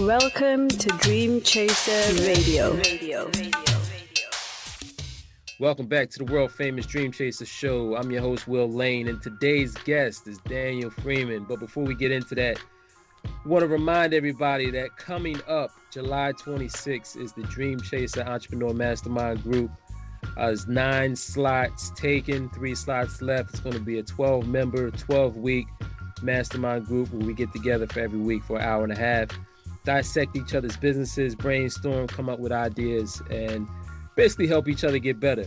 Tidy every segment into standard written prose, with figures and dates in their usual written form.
Welcome to Dream Chaser Radio. Welcome back to the world famous Dream Chaser Show. I'm your host, Will Lane, and today's guest is Daniel Freeman. But before we get into that, I want to remind everybody that coming up July 26th is the Dream Chaser Entrepreneur Mastermind Group. There's 9 slots taken, 3 slots left. It's going to be a 12-member, 12-week mastermind group where we get together for every week for an hour and a half, dissect each other's businesses, brainstorm, come up with ideas, and basically help each other get better.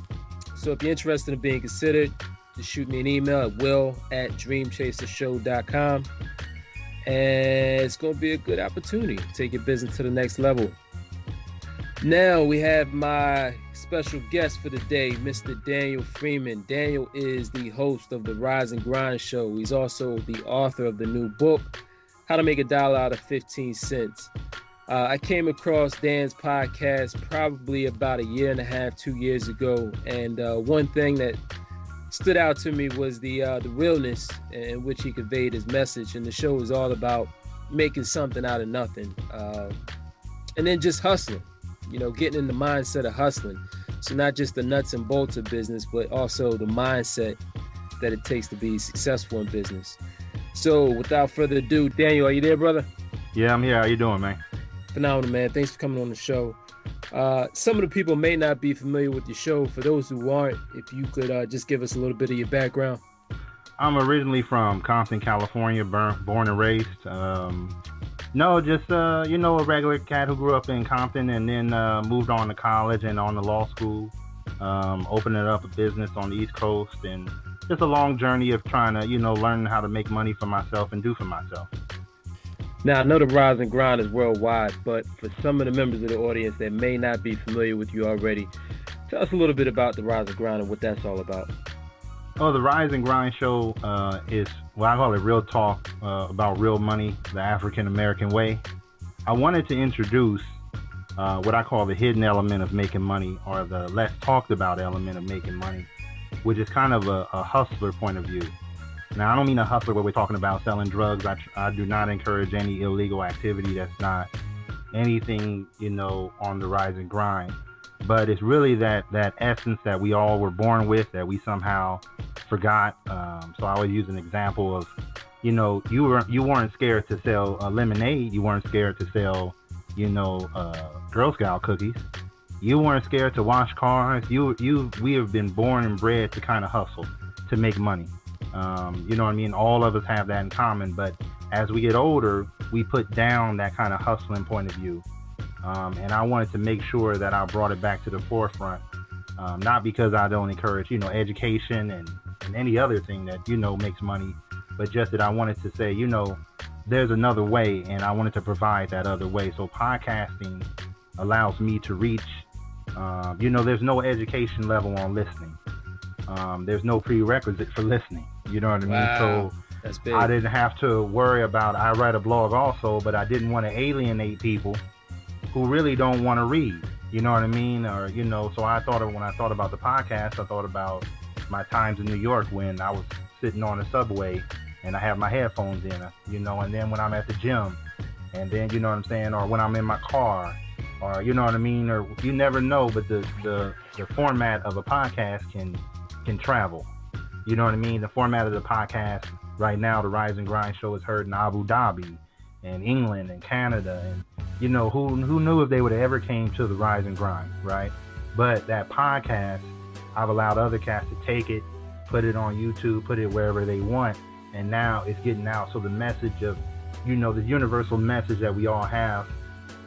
So if you're interested in being considered, just shoot me an email at will@dreamchasershow.com. And it's going to be a good opportunity to take your business to the next level. Now we have my special guest for the day, Mr. Daniel Freeman. Daniel is the host of the Rise and Grind Show. He's also the author of the new book, How to Make $1 Out of 15 Cents. I came across Dan's podcast probably about 1.5 years, 2 years ago. And one thing that stood out to me was the realness in which he conveyed his message. And the show is all about making something out of nothing. And then just hustling, getting in the mindset of hustling. So not just the nuts and bolts of business, but also the mindset that it takes to be successful in business. So without further ado, Daniel, are you there, brother? Yeah, I'm here. How you doing, man? Phenomenal, man. Thanks for coming on the show. Some of the people may not be familiar with your show. For those who aren't, if you could just give us a little bit of your background. I'm originally from Compton, California, born and raised. A regular cat who grew up in Compton and then moved on to college and on to law school, opening up a business on the East Coast, and just a long journey of trying to, learn how to make money for myself and do for myself. Now, I know the Rise and Grind is worldwide, but for some of the members of the audience that may not be familiar with you already, tell us a little bit about the Rise and Grind and what that's all about. Oh, the Rise and Grind Show is what I call it real talk about real money, the African American way. I wanted to introduce what I call the hidden element of making money, or the less talked about element of making money, which is kind of a hustler point of view. Now, I don't mean a hustler where we're talking about selling drugs. I do not encourage any illegal activity. That's not anything, on the Rise and Grind. But it's really that essence that we all were born with that we somehow forgot. So I always use an example of, you weren't scared to sell lemonade. You weren't scared to sell, Girl Scout cookies. You weren't scared to wash cars. We have been born and bred to kind of hustle, to make money. You know what I mean? All of us have that in common, but as we get older, we put down that kind of hustling point of view. And I wanted to make sure that I brought it back to the forefront. Not because I don't encourage, education and any other thing that, makes money, but just that I wanted to say, there's another way, and I wanted to provide that other way. So podcasting allows me to reach, there's no education level on listening. There's no prerequisite for listening. You know what I mean? Wow, so that's big. I didn't have to worry about, I write a blog also, but I didn't want to alienate people who really don't want to read. You know what I mean? Or, so when I thought about the podcast, I thought about my times in New York when I was sitting on the subway and I have my headphones in, and then when I'm at the gym, and then, you know what I'm saying? Or when I'm in my car, or, you know what I mean? Or you never know, but the format of a podcast can travel. You know what I mean? The format of the podcast right now, the Rise and Grind Show, is heard in Abu Dhabi and England and Canada, and who knew if they would have ever came to the Rise and Grind, right? But that podcast, I've allowed other cats to take it, put it on YouTube, put it wherever they want, and now it's getting out. So the message of, the universal message that we all have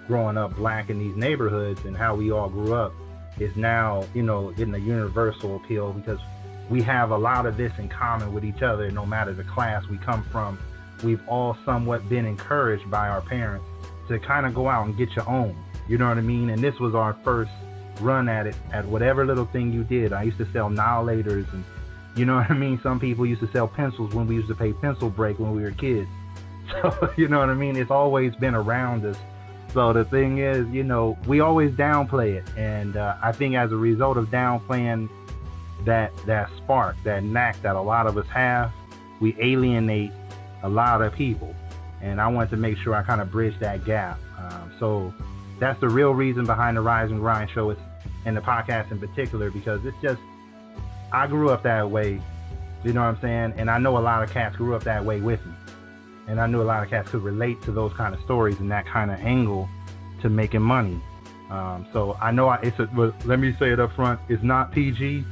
growing up black in these neighborhoods and how we all grew up is now, getting a universal appeal, because we have a lot of this in common with each other. No matter the class we come from, we've all somewhat been encouraged by our parents to kind of go out and get your own. You know what I mean? And this was our first run at it, at whatever little thing you did. I used to sell annihilators, and you know what I mean? Some people used to sell pencils when we used to pay pencil break when we were kids. So, you know what I mean? It's always been around us. So the thing is, we always downplay it. And I think as a result of downplaying that spark, that knack that a lot of us have, we alienate a lot of people. And I wanted to make sure I kind of bridge that gap. So that's the real reason behind the Rise and Grind show and the podcast in particular, because it's just, I grew up that way, you know what I'm saying? And I know a lot of cats grew up that way with me. And I knew a lot of cats could relate to those kind of stories and that kind of angle to making money. So I know let me say it up front, it's not PG,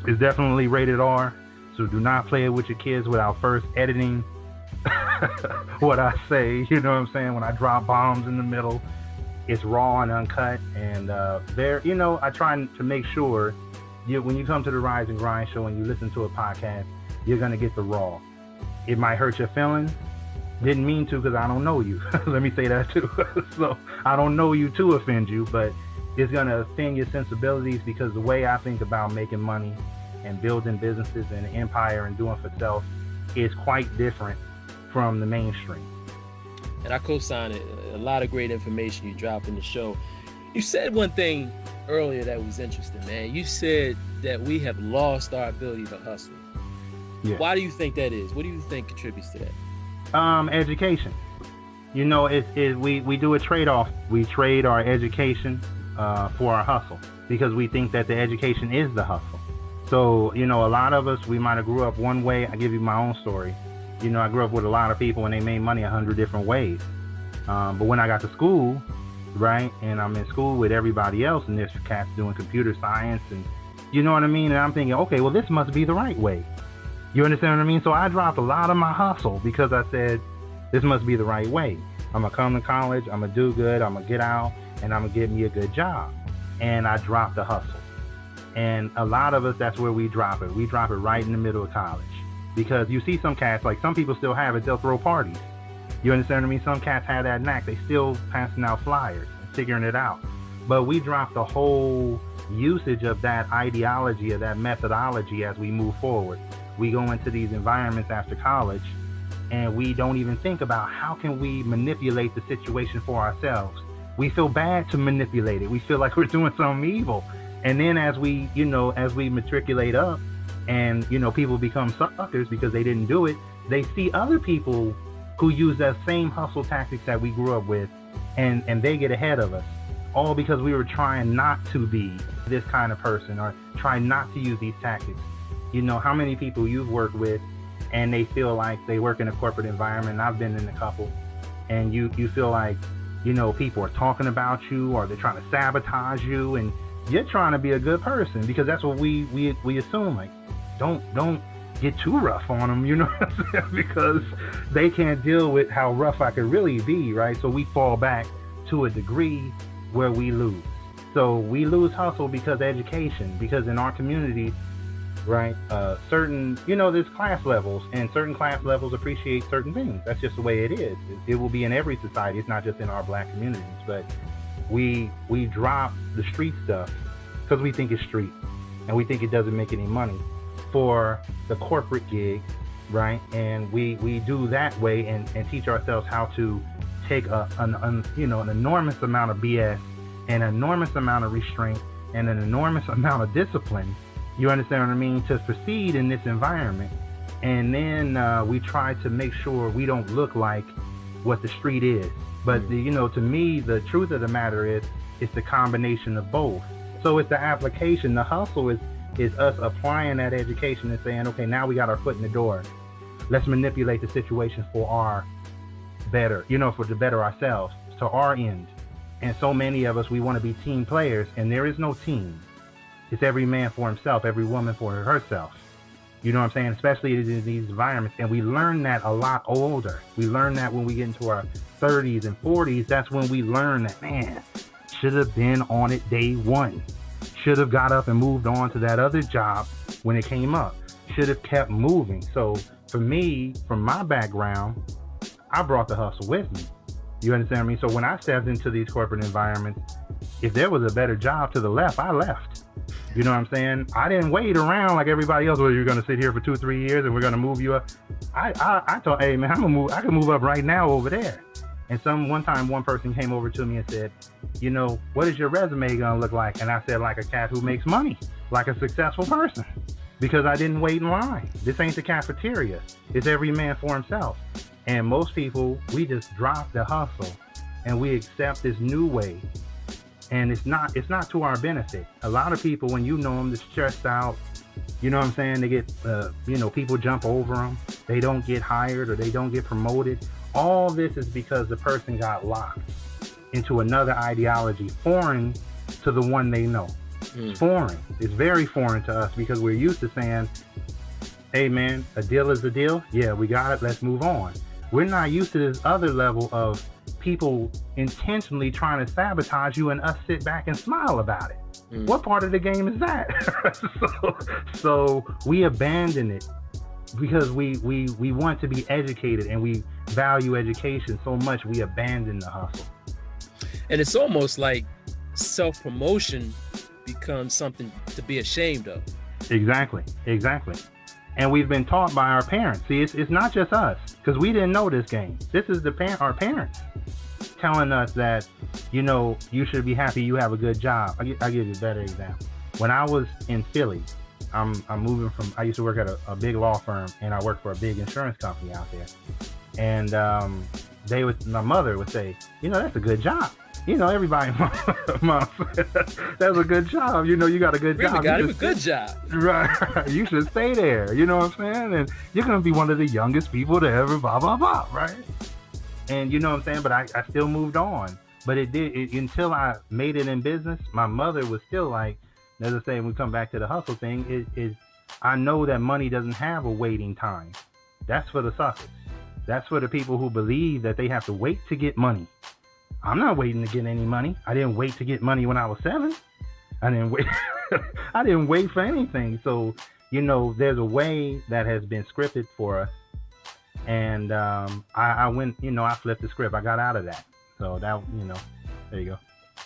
it's definitely rated R. So do not play it with your kids without first editing what I say, you know what I'm saying? When I drop bombs in the middle, it's raw and uncut. And I try to make sure when you come to the Rise and Grind show and you listen to a podcast, you're going to get the raw. It might hurt your feelings. Didn't mean to, because I don't know you. Let me say that too. So I don't know you to offend you, but it's going to offend your sensibilities, because the way I think about making money and building businesses and an empire and doing for self is quite different from the mainstream. And I co-sign it. A lot of great information you dropped in the show. You said one thing earlier that was interesting, man. You said that we have lost our ability to hustle. Yeah. Why do you think that is? What do you think contributes to that? Education. We do a trade-off. We trade our education for our hustle, because we think that the education is the hustle. So, a lot of us, we might have grew up one way. I give you my own story. I grew up with a lot of people and they made money 100 different ways. But when I got to school, right, and I'm in school with everybody else, and there's cats doing computer science, and you know what I mean? And I'm thinking, okay, well, this must be the right way. You understand what I mean? So I dropped a lot of my hustle because I said, this must be the right way. I'm going to come to college, I'm going to do good, I'm going to get out, and I'm going to get me a good job. And I dropped the hustle. And a lot of us, that's where we drop it. We drop it right in the middle of college. Because you see some cats, like some people still have it, they'll throw parties. You understand what I mean? Some cats have that knack. They still passing out flyers and figuring it out. But we drop the whole usage of that ideology, of that methodology as we move forward. We go into these environments after college and we don't even think about how can we manipulate the situation for ourselves. We feel bad to manipulate it. We feel like we're doing something evil. And then as we matriculate up and, people become suckers because they didn't do it, they see other people who use that same hustle tactics that we grew up with, and they get ahead of us, all because we were trying not to be this kind of person or trying not to use these tactics. How many people you've worked with and they feel like they work in a corporate environment, and I've been in a couple, and you feel like, people are talking about you or they're trying to sabotage you, and you're trying to be a good person because that's what we assume, like, don't get too rough on them, you know what I'm saying? Because they can't deal with how rough I could really be, right? So we fall back to a degree where we lose. So we lose hustle because education, because in our community, right, there's class levels, and certain class levels appreciate certain things. That's just the way it is. It will be in every society. It's not just in our black communities, but we drop the street stuff because we think it's street and we think it doesn't make any money for the corporate gig, right? And we do that way and teach ourselves how to take an enormous amount of BS, an enormous amount of restraint, and an enormous amount of discipline. You understand what I mean? To proceed in this environment. And then we try to make sure we don't look like what the street is. But, to me, the truth of the matter is, it's the combination of both. So it's the application. The hustle is us applying that education and saying, okay, now we got our foot in the door. Let's manipulate the situation for our better, for the better ourselves, to our end. And so many of us, we want to be team players, and there is no team. It's every man for himself, every woman for herself. You know what I'm saying? Especially in these environments. And we learn that a lot older. We learn that when we get into our 30s and 40s. That's when we learn that, man, should have been on it day one. Should have got up and moved on to that other job when it came up. Should have kept moving. So for me, from my background, I brought the hustle with me. You understand what I mean? So when I stepped into these corporate environments, if there was a better job to the left, I left. You know what I'm saying? I didn't wait around like everybody else. Well, you're going to sit here for 2-3 years and we're going to move you up. I thought, hey man, I can move up right now over there. And one time one person came over to me and said, what is your resume going to look like? And I said, like a cat who makes money, like a successful person, because I didn't wait in line. This ain't the cafeteria. It's every man for himself. And most people, we just drop the hustle and we accept this new way, and it's not to our benefit. A lot of people, when you know them, they're stressed out. You know what I'm saying? They get, people jump over them. They don't get hired or they don't get promoted. All this is because the person got locked into another ideology foreign to the one they know. It's foreign. It's very foreign to us because we're used to saying, hey man, a deal is a deal. Yeah, we got it. Let's move on. We're not used to this other level of people intentionally trying to sabotage you and us sit back and smile about it. What part of the game is that? so we abandon it because we want to be educated and we value education so much we abandon the hustle. And it's almost like self-promotion becomes something to be ashamed of. Exactly. And we've been taught by our parents. See, it's not just us, because we didn't know this game. This is our parents telling us that, you should be happy you have a good job. I'll give you a better example. When I was in Philly, I'm moving from, I used to work at a big law firm, and I worked for a big insurance company out there. And my mother would say, that's a good job. Everybody, mom, that's a good job. You got a good job. Got him a good job. Right. You should stay there. You know what I'm saying? And you're going to be one of the youngest people to ever blah, blah, blah. Right. And you know what I'm saying? But I still moved on. But until I made it in business, my mother was still like, as I say, when we come back to the hustle thing, I know that money doesn't have a waiting time. That's for the suckers. That's for the people who believe that they have to wait to get money. I'm not waiting to get any money. I didn't wait to get money when I was 7. I didn't wait. I didn't wait for anything. So, there's a way that has been scripted for us. And I went, I flipped the script. I got out of that. So that, there you go.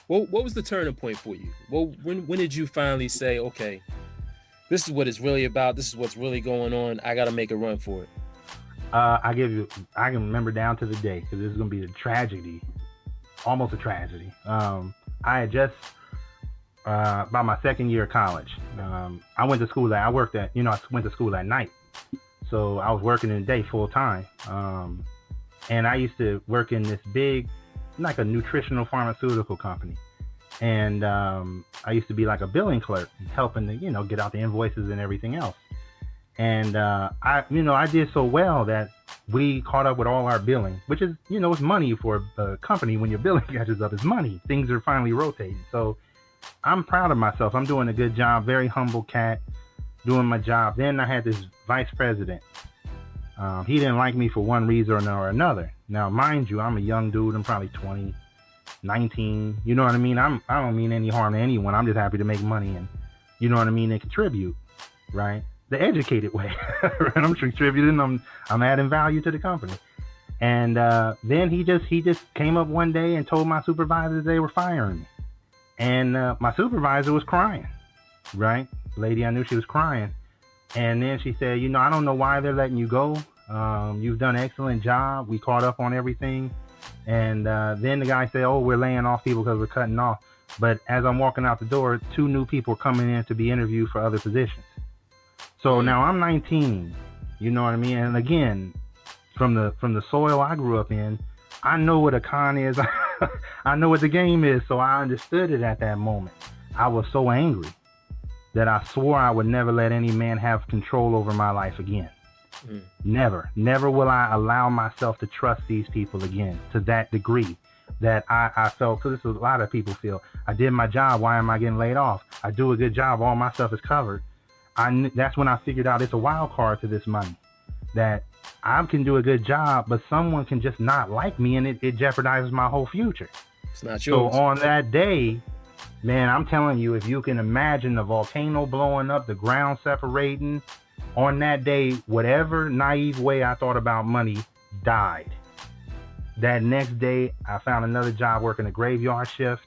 Well, what was the turning point for you? Well, when did you finally say, okay, this is what it's really about. This is what's really going on. I got to make a run for it. I can remember down to the day, because this is going to be the tragedy. Almost a tragedy. I had just, by my second year of college, I went to school. I went to school at night. So I was working in the day full time. And I used to work in this big, like a nutritional pharmaceutical company. And I used to be like a billing clerk, helping to, get out the invoices and everything else. And I did so well that we caught up with all our billing, which is, it's money for a company. When your billing catches up, it's money. Things are finally rotating. So I'm proud of myself. I'm doing a good job. Very humble cat, doing my job. Then I had this vice president. He didn't like me for one reason or another. Now, mind you, I'm a young dude. I'm probably 20, 19. You know what I mean? I don't mean any harm to anyone. I'm just happy to make money and, and contribute, right? The educated way. Right? I'm contributing. I'm adding value to the company. And then he just came up one day and told my supervisors they were firing me. And my supervisor was crying, right? Lady, I knew she was crying. And then she said, I don't know why they're letting you go. You've done an excellent job. We caught up on everything. And then the guy said, oh, we're laying off people because we're cutting off. But as I'm walking out the door, 2 new people are coming in to be interviewed for other positions. So now I'm 19, you know what I mean? And again, from the soil I grew up in, I know what a con is. I know what the game is. So I understood it at that moment. I was so angry that I swore I would never let any man have control over my life again. Never will I allow myself to trust these people again to that degree that I felt, because this is a lot of people feel, I did my job. Why am I getting laid off? I do a good job. All my stuff is covered. That's when I figured out it's a wild card to this money, that I can do a good job, but someone can just not like me, and it jeopardizes my whole future. It's not yours. So on that day, man, I'm telling you, if you can imagine the volcano blowing up, the ground separating, on that day, whatever naive way I thought about money died. That next day, I found another job working a graveyard shift,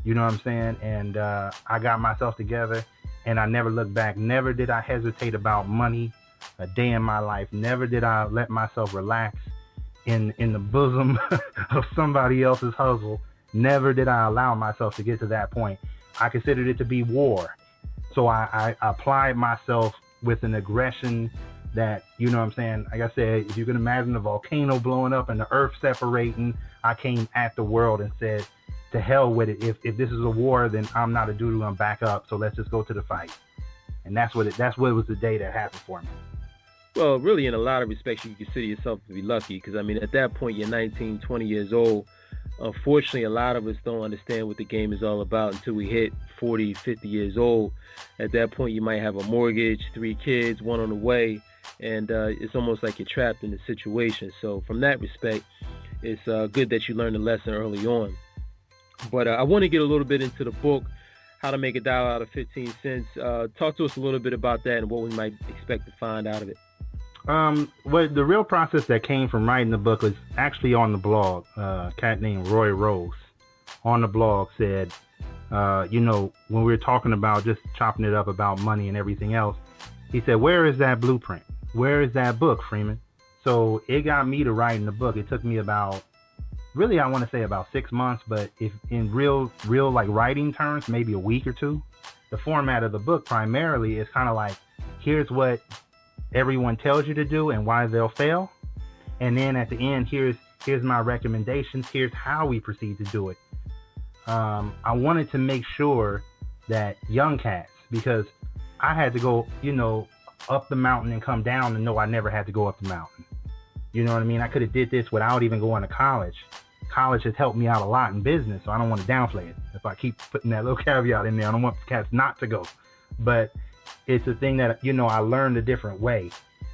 you know what I'm saying? And I got myself together. And I never looked back. Never did I hesitate about money a day in my life. Never did I let myself relax in the bosom of somebody else's hustle. Never did I allow myself to get to that point. I considered it to be war. So I applied myself with an aggression that, you know what I'm saying? Like I said, if you can imagine a volcano blowing up and the earth separating, I came at the world and said, to hell with it. If this is a war, then I'm not a dude who's gonna back up. So let's just go to the fight. And that's what it was the day that happened for me. Well, really, in a lot of respects, you consider yourself to be lucky because, I mean, at that point, you're 19, 20 years old. Unfortunately, a lot of us don't understand what the game is all about until we hit 40, 50 years old. At that point, you might have a mortgage, 3 kids, 1 on the way, and it's almost like you're trapped in the situation. So from that respect, it's good that you learned a lesson early on. But I want to get a little bit into the book, How to Make $1 Out of 15 Cents. Talk to us a little bit about that and what we might expect to find out of it. Well, the real process that came from writing the book was actually on the blog. A cat named Roy Rose on the blog said, you know, when we were talking about just chopping it up about money and everything else, he said, where is that blueprint? Where is that book, Freeman? So it got me to writing the book. It took me about, really, I want to say about 6 months, but if in real like writing terms, maybe a week or 2. The format of the book primarily is kind of like, here's what everyone tells you to do and why they'll fail. And then at the end, here's my recommendations. Here's how we proceed to do it. I wanted to make sure that young cats, because I had to go, you know, up the mountain and come down and know I never had to go up the mountain. You know what I mean? I could have did this without even going to college. College has helped me out a lot in business, so I don't want to downplay it. If I keep putting that little caveat in there, I don't want cats not to go. But it's a thing that, you know, I learned a different way.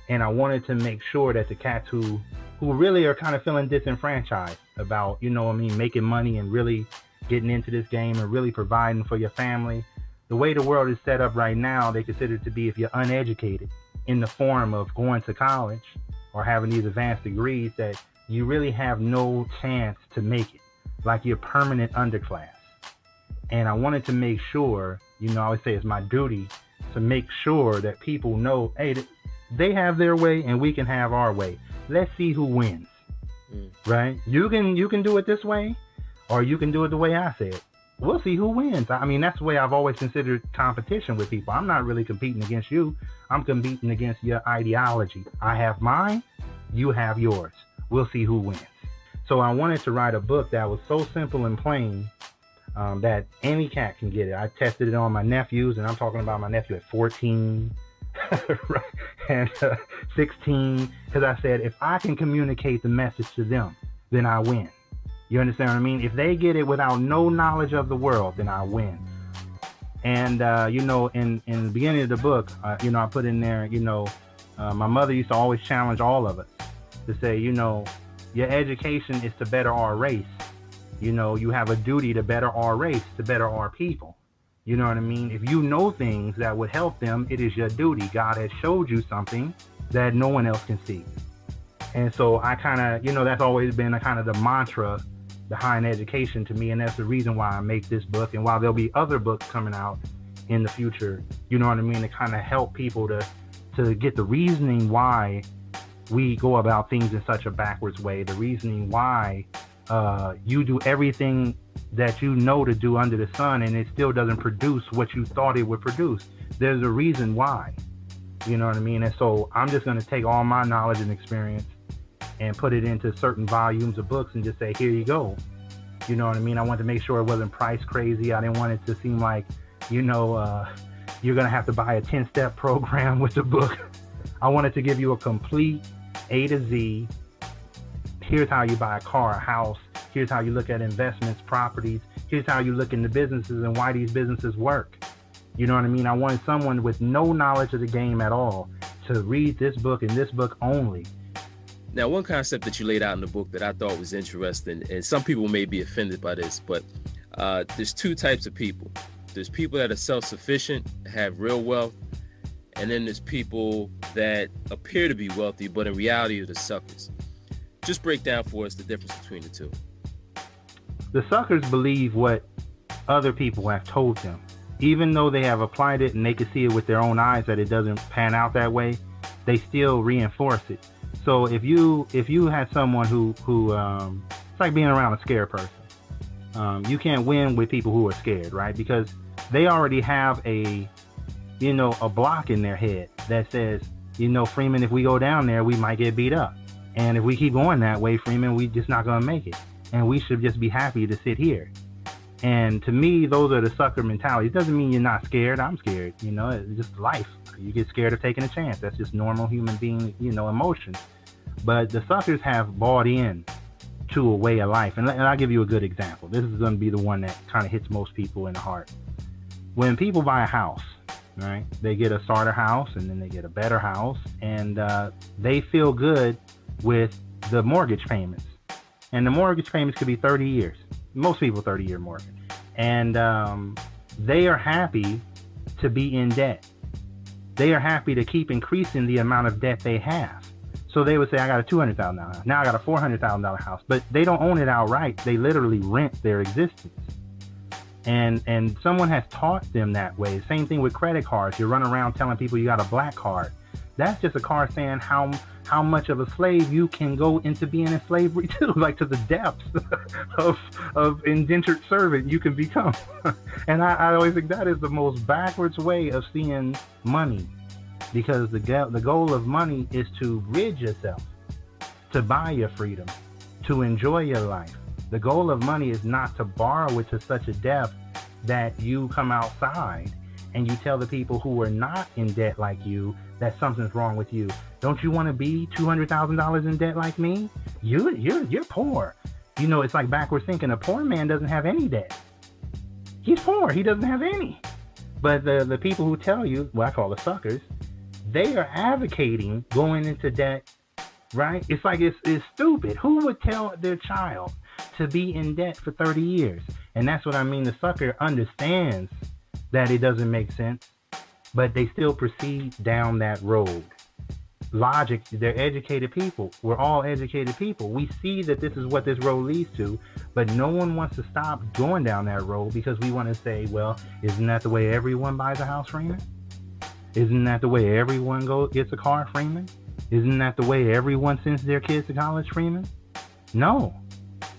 And I wanted to make sure that the cats who really are kind of feeling disenfranchised about, you know what I mean, making money and really getting into this game and really providing for your family. The way the world is set up right now, they consider it to be, if you're uneducated in the form of going to college or having these advanced degrees, that you really have no chance to make it, like you're permanent underclass. And I wanted to make sure, you know, I always say it's my duty to make sure that people know, hey, they have their way and we can have our way. Let's see who wins, right? You can do it this way, or you can do it the way I said. We'll see who wins. I mean, that's the way I've always considered competition with people. I'm not really competing against you. I'm competing against your ideology. I have mine, you have yours. We'll see who wins. So I wanted to write a book that was so simple and plain that any cat can get it. I tested it on my nephews, and I'm talking about my nephew at 14 and 16, because I said, if I can communicate the message to them, then I win. You understand what I mean? If they get it without no knowledge of the world, then I win. And, you know, in the beginning of the book, you know, I put in there, you know, my mother used to always challenge all of us to say, you know, your education is to better our race. You know, you have a duty to better our race, to better our people. You know what I mean? If you know things that would help them, it is your duty. God has showed you something that no one else can see. And so I kind of, you know, that's always been a kind of the mantra behind education to me. And that's the reason why I make this book. And while there'll be other books coming out in the future, you know what I mean, to kind of help people to get the reasoning why we go about things in such a backwards way, the reasoning why you do everything that you know to do under the sun and it still doesn't produce what you thought it would produce. There's a reason why, you know what I mean? And so I'm just going to take all my knowledge and experience and put it into certain volumes of books and just say, here you go. You know what I mean? I wanted to make sure it wasn't price crazy. I didn't want it to seem like, you know, you're going to have to buy a 10-step program with the book. I wanted to give you a complete A to Z. Here's how you buy a car, a house. Here's how you look at investments, properties. Here's how you look into businesses and why these businesses work. You know what I mean? I wanted someone with no knowledge of the game at all to read this book and this book only. Now, one concept that you laid out in the book that I thought was interesting, and some people may be offended by this, but there's 2 types of people. There's people that are self-sufficient, have real wealth, and then there's people that appear to be wealthy, but in reality are the suckers. Just break down for us the difference between the 2. The suckers believe what other people have told them. Even though they have applied it and they can see it with their own eyes that it doesn't pan out that way, they still reinforce it. So if you had someone who it's like being around a scared person. You can't win with people who are scared, right? Because they already have a block in their head that says, Freeman, if we go down there, we might get beat up. And if we keep going that way, Freeman, we just not going to make it. And we should just be happy to sit here. And to me, those are the sucker mentalities. It doesn't mean you're not scared. I'm scared. It's just life. You get scared of taking a chance. That's just normal human being, emotion. But the suckers have bought in to a way of life. And I'll give you a good example. This is going to be the one that kind of hits most people in the heart. When people buy a house, right, they get a starter house and then they get a better house, and they feel good with the mortgage payments. And the mortgage payments could be 30 years. Most people 30-year mortgage. And they are happy to be in debt. They are happy to keep increasing the amount of debt they have. So they would say, I got a $200,000 house. Now I got a $400,000 house. But they don't own it outright. They literally rent their existence. And someone has taught them that way. Same thing with credit cards. You run around telling people you got a black card. That's just a card saying how much of a slave you can go into being in slavery too, like to the depths of indentured servant you can become. And I always think that is the most backwards way of seeing money, because the goal of money is to rid yourself, to buy your freedom, to enjoy your life. The goal of money is not to borrow it to such a depth that you come outside and you tell the people who are not in debt like you that something's wrong with you. Don't you want to be $200,000 in debt like me? You're poor. It's like backwards thinking. A poor man doesn't have any debt. He's poor. He doesn't have any. But the people who tell you, what I call the suckers, they are advocating going into debt, right? It's like it's stupid. Who would tell their child to be in debt for 30 years? And that's what I mean. The sucker understands that it doesn't make sense, but they still proceed down that road. Logic, they're educated people. We're all educated people. We see that this is what this road leads to, but no one wants to stop going down that road because we want to say, well, isn't that the way everyone buys a house, Freeman? Isn't that the way everyone gets a car, Freeman? Isn't that the way everyone sends their kids to college, Freeman? No,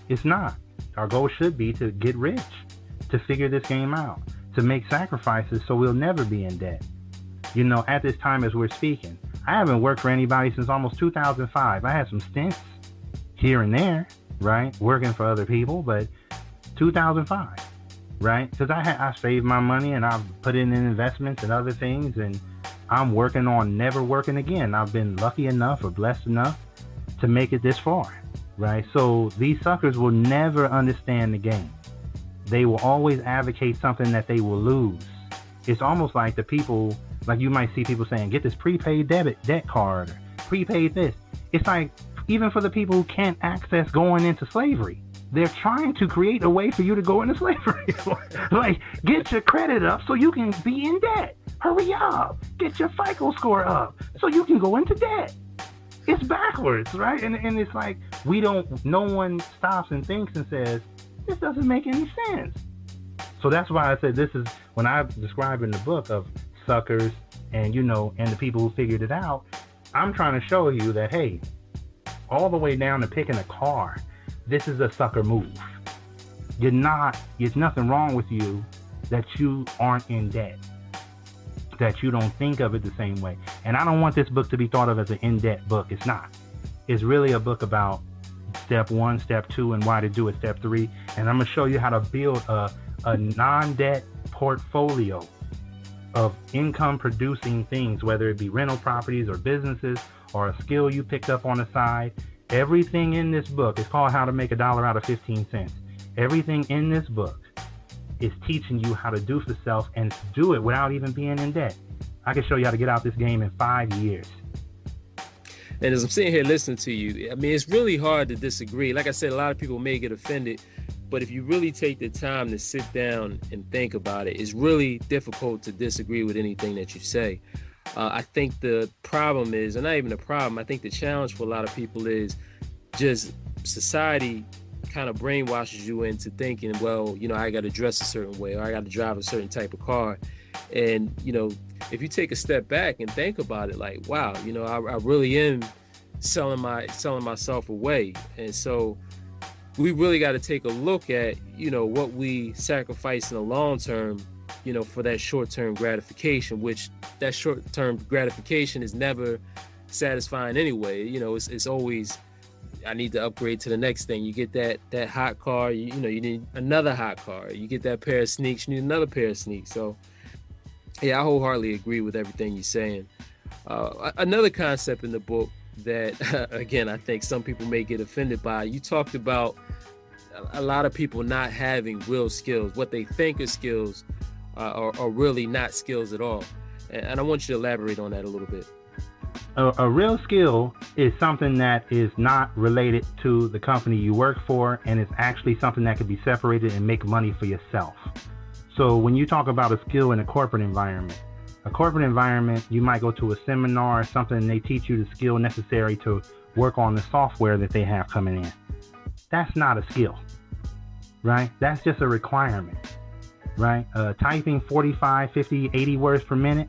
it's not. Our goal should be to get rich, to figure this game out, to make sacrifices so we'll never be in debt. At this time as we're speaking, I haven't worked for anybody since almost 2005. I had some stints here and there, right, working for other people, but 2005, right? Because I saved my money and I've put it in investments and other things, and I'm working on never working again. I've been lucky enough or blessed enough to make it this far, right? So these suckers will never understand the game. They will always advocate something that they will lose. It's almost like the people, like you might see people saying, get this prepaid debt card, or prepaid this. It's like, even for the people who can't access going into slavery, they're trying to create a way for you to go into slavery. Like, get your credit up so you can be in debt. Hurry up. Get your FICO score up so you can go into debt. It's backwards, right? And it's like, no one stops and thinks and says, this doesn't make any sense. So that's why I said this is, when I describe in the book of suckers and, and the people who figured it out, I'm trying to show you that, hey, all the way down to picking a car, this is a sucker move. There's nothing wrong with you that you aren't in debt, that you don't think of it the same way. And I don't want this book to be thought of as an in-debt book. It's not. It's really a book about step 1, step 2, and why to do it, step 3. And I'm going to show you how to build a non-debt portfolio of income producing things, whether it be rental properties or businesses or a skill you picked up on the side. Everything in this book is called How to Make $1 Out of 15 Cents. Everything in this book is teaching you how to do for self and do it without even being in debt. I can show you how to get out this game in 5 years. And as I'm sitting here listening to you, I mean, it's really hard to disagree. Like I said, a lot of people may get offended, but if you really take the time to sit down and think about it, it's really difficult to disagree with anything that you say. I think the problem is, and not even a problem, I think the challenge for a lot of people is just society kind of brainwashes you into thinking, well, I got to dress a certain way, or I got to drive a certain type of car. And, if you take a step back and think about it, like, wow, I really am selling myself away. And so we really got to take a look at, what we sacrifice in the long term for that short-term gratification, which that short-term gratification is never satisfying anyway. It's always, I need to upgrade to the next thing. You get that hot car, you need another hot car. You get that pair of sneaks, you need another pair of sneaks. So yeah, I wholeheartedly agree with everything you're saying. Another concept in the book that, again, I think some people may get offended by, you talked about a lot of people not having real skills. What they think are skills are really not skills at all. And I want you to elaborate on that a little bit. A real skill is something that is not related to the company you work for, and it's actually something that can be separated and make money for yourself. So when you talk about a skill in a corporate environment, you might go to a seminar or something, and they teach you the skill necessary to work on the software that they have coming in. That's not a skill, right? That's just a requirement, right? Typing 45, 50, 80 words per minute,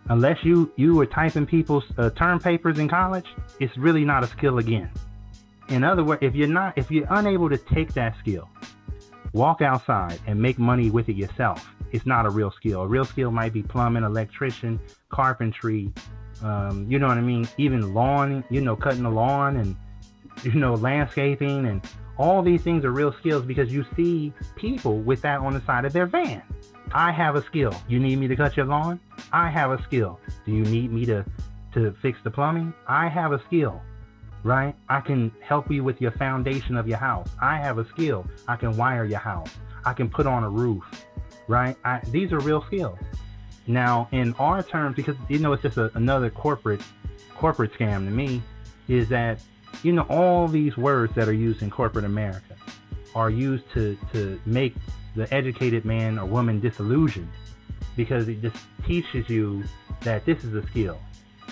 unless you were typing people's term papers in college, it's really not a skill again. In other words, if you're unable to take that skill, walk outside and make money with it yourself, it's not a real skill. A real skill might be plumbing, electrician, carpentry, you know what I mean? Even lawn, cutting the lawn, and, landscaping, and all these things are real skills because you see people with that on the side of their van. I have a skill. You need me to cut your lawn? I have a skill. Do you need me to fix the plumbing? I have a skill, right? I can help you with your foundation of your house. I have a skill. I can wire your house. I can put on a roof, right? These are real skills. Now, in our terms, because, it's just another corporate scam to me, is that, all these words that are used in corporate America are used to make the educated man or woman disillusioned, because it just teaches you that this is a skill,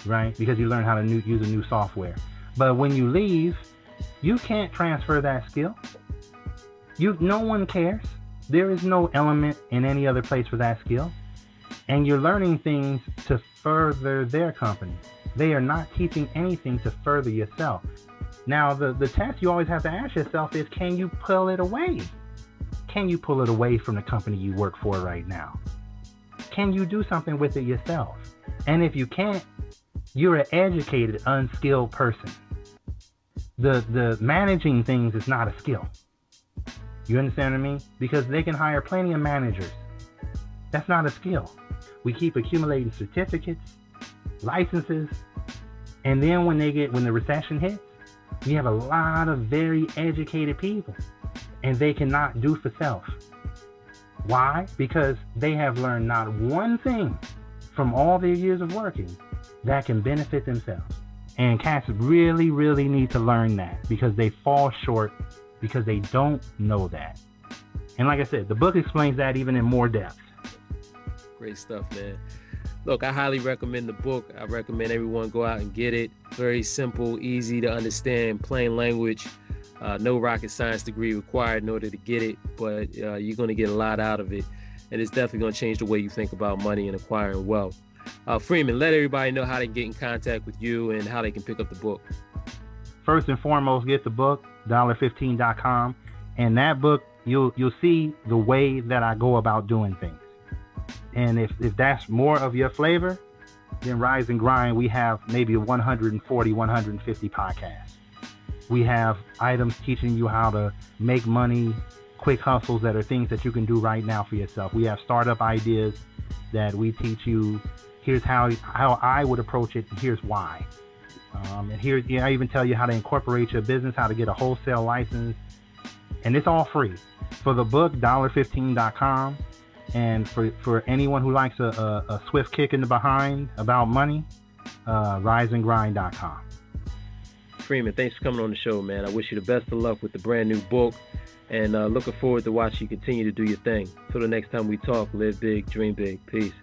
right? Because you learn how to use a new software. But when you leave, you can't transfer that skill. No one cares. There is no element in any other place for that skill. And you're learning things to further their company. They are not teaching anything to further yourself. Now, the test you always have to ask yourself is, can you pull it away? Can you pull it away from the company you work for right now? Can you do something with it yourself? And if you can't, you're an educated, unskilled person. The managing things is not a skill. You understand what I mean? Because they can hire plenty of managers. That's not a skill. We keep accumulating certificates, licenses, and then when the recession hits, we have a lot of very educated people, and they cannot do for self. Why? Because they have learned not one thing from all their years of working that can benefit themselves. And cats really, really need to learn that, because they fall short because they don't know that. And like I said, the book explains that even in more depth. Great stuff, man. Look, I highly recommend the book. I recommend everyone go out and get it. Very simple, easy to understand, plain language. No rocket science degree required in order to get it, but you're going to get a lot out of it. And it's definitely going to change the way you think about money and acquiring wealth. Freeman, let everybody know how they can get in contact with you and how they can pick up the book. First and foremost, get the book, $15.com. And that book, you'll see the way that I go about doing things. And if that's more of your flavor, then Rise and Grind, we have maybe 140, 150 podcasts. We have items teaching you how to make money, quick hustles that are things that you can do right now for yourself. We have startup ideas that we teach you. Here's how I would approach it, and here's why. And here, I even tell you how to incorporate your business, how to get a wholesale license, and it's all free. For the book, $15.com. And for anyone who likes a swift kick in the behind about money, riseandgrind.com. Freeman, thanks for coming on the show, man. I wish you the best of luck with the brand new book, and looking forward to watching you continue to do your thing. Till the next time we talk, live big, dream big. Peace.